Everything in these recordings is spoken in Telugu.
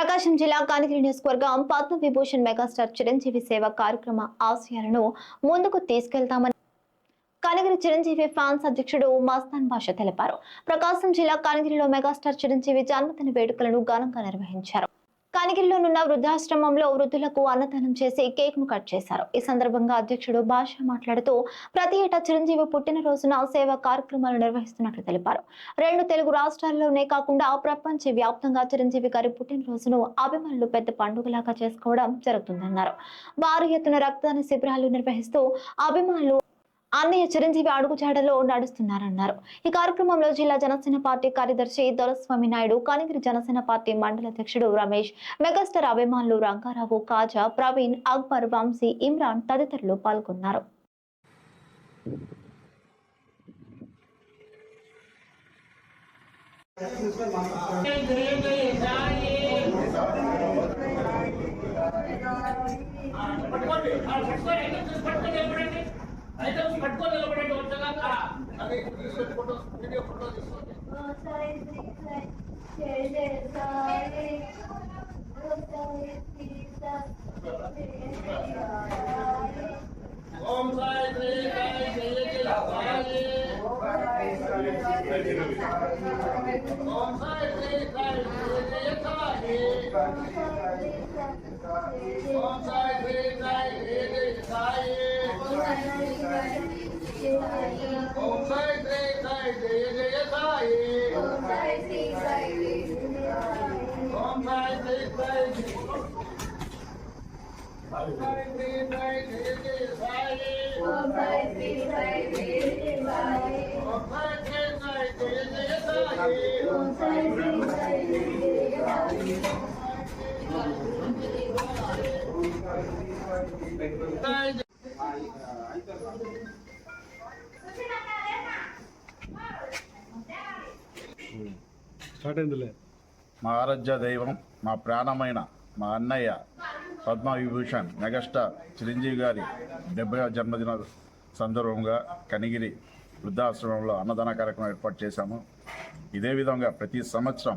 ప్రకాశం జిల్లా కనిగిరి నియోజకవర్గం పద్మ విభూషణ్ మెగాస్టార్ చిరంజీవి సేవ కార్యక్రమ ఆశయాలను ముందుకు తీసుకెళ్తామని కనిగిరి చిరంజీవి ఫ్యాన్స్ అధ్యక్షుడు మస్తాన్ బాషా తెలిపారు. ప్రకాశం జిల్లా కనిగిరిలో మెగాస్టార్ చిరంజీవి జన్మదిన వేడుకలను ఘనంగా నిర్వహించారు. కనిగిరిలోనున్న వృద్ధాశ్రమంలో వృద్ధులకు అన్నదానం చేసి కేక్ ను కట్ చేశారు. ఈ సందర్భంగా అధ్యక్షుడు బాషా మాట్లాడుతూ ప్రతి ఏటా చిరంజీవి పుట్టినరోజున సేవా కార్యక్రమాలు నిర్వహిస్తున్నట్లు తెలిపారు. 2 తెలుగు రాష్ట్రాల్లోనే కాకుండా ప్రపంచ వ్యాప్తంగా చిరంజీవి గారి పుట్టినరోజును అభిమానులు పెద్ద పండుగలాగా చేసుకోవడం జరుగుతుందన్నారు. భారీ ఎత్తున రక్తదాన శిబిరాలు నిర్వహిస్తూ అభిమానులు అన్నయ్య చిరంజీవి అడుగుజాడలో నడుస్తున్నారన్నారు. ఈ కార్యక్రమంలో జిల్లా జనసేన పార్టీ కార్యదర్శి దొరస్వామి నాయుడు, కనిగిరి జనసేన పార్టీ మండల అధ్యక్షుడు రమేష్, మెగాస్టార్ అభిమానులు రంగారావు, కాజా, ప్రవీణ్, అక్బర్, వంశీ, ఇమ్రాన్ తదితరులు పాల్గొన్నారు. ఐటమ్స్ పట్టుకొని నిలబడండి. వచ్చాక అదే ఫోటోస్ వీడియో ఫోటోస్ తీసుకోండి. ఓం సాయి శ్రీ సాయి జయ జయ సాయి. ఓం సాయి శ్రీ సాయి జయ జయ సాయి. ఓం సాయి శ్రీ సాయి జయ జయ సాయి. ఓం సాయి శ్రీ సాయి జయ జయ సాయి. ఓం సాయి శ్రీ సాయి జయ జయ సాయి. ఓం సాయి శ్రీ సాయి జయ జయ సాయి. ఓం సాయి శ్రీ సాయి జయ జయ సాయి. ఓం సాయి శ్రీ సాయి జయ జయ సాయి. మా ఆరాధ్య దైవం, మా ప్రాణమైన మా అన్నయ్య పద్మ విభూషణ్ మెగాస్టార్ చిరంజీవి గారి 70వ జన్మదిన సందర్భంగా కనిగిరి వృద్ధాశ్రమంలో అన్నదాన కార్యక్రమం ఏర్పాటు చేశాము. ఇదే విధంగా ప్రతి సంవత్సరం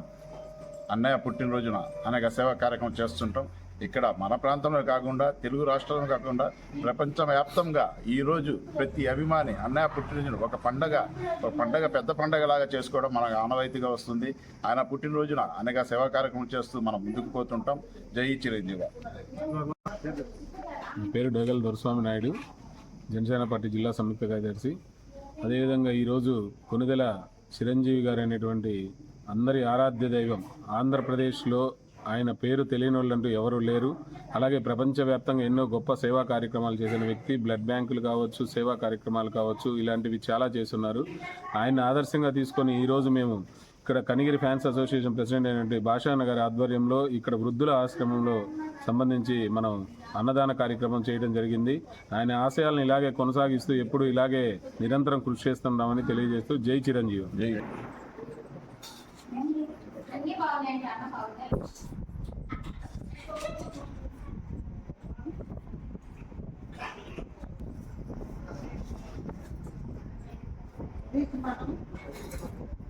అన్నయ్య పుట్టినరోజున అనేక సేవా కార్యక్రమం చేస్తుంటాం. ఇక్కడ మన ప్రాంతంలో కాకుండా తెలుగు రాష్ట్రంలో కాకుండా ప్రపంచవ్యాప్తంగా ఈరోజు ప్రతి అభిమాని అన్నయ్య పుట్టినరోజున ఒక పండగ పెద్ద పండగలాగా చేసుకోవడం మనకు ఆనవాయితీగా వస్తుంది. ఆయన పుట్టినరోజున అనేక సేవా కార్యక్రమం చేస్తూ మనం ముందుకు పోతుంటాం. జై చిరంజీవి. పేరు డోగల్ దొరస్వామి నాయుడు, జనసేన పార్టీ జిల్లా సంయుక్త కార్యదర్శి. అదేవిధంగా ఈరోజు కొనుగోల చిరంజీవి గారు అనేటువంటి అందరి ఆరాధ్య దైవం. ఆంధ్రప్రదేశ్లో ఆయన పేరు తెలియని వాళ్ళంటూ ఎవరు లేరు. అలాగే ప్రపంచవ్యాప్తంగా ఎన్నో గొప్ప సేవా కార్యక్రమాలు చేసిన వ్యక్తి. బ్లడ్ బ్యాంకులు కావచ్చు, సేవా కార్యక్రమాలు కావచ్చు, ఇలాంటివి చాలా చేస్తున్నారు. ఆయన ఆదర్శంగా తీసుకొని ఈరోజు మేము ఇక్కడ కనిగిరి ఫ్యాన్స్ అసోసియేషన్ ప్రెసిడెంట్ అయినటువంటి భాషాన్న గారి ఆధ్వర్యంలో ఇక్కడ వృద్ధుల ఆశ్రమంలో సంబంధించి మనం అన్నదాన కార్యక్రమం చేయడం జరిగింది. ఆయన ఆశయాలను ఇలాగే కొనసాగిస్తూ ఎప్పుడు ఇలాగే నిరంతరం కృషి చేస్తున్నామని తెలియజేస్తూ జై చిరంజీవి. జై. Thank you.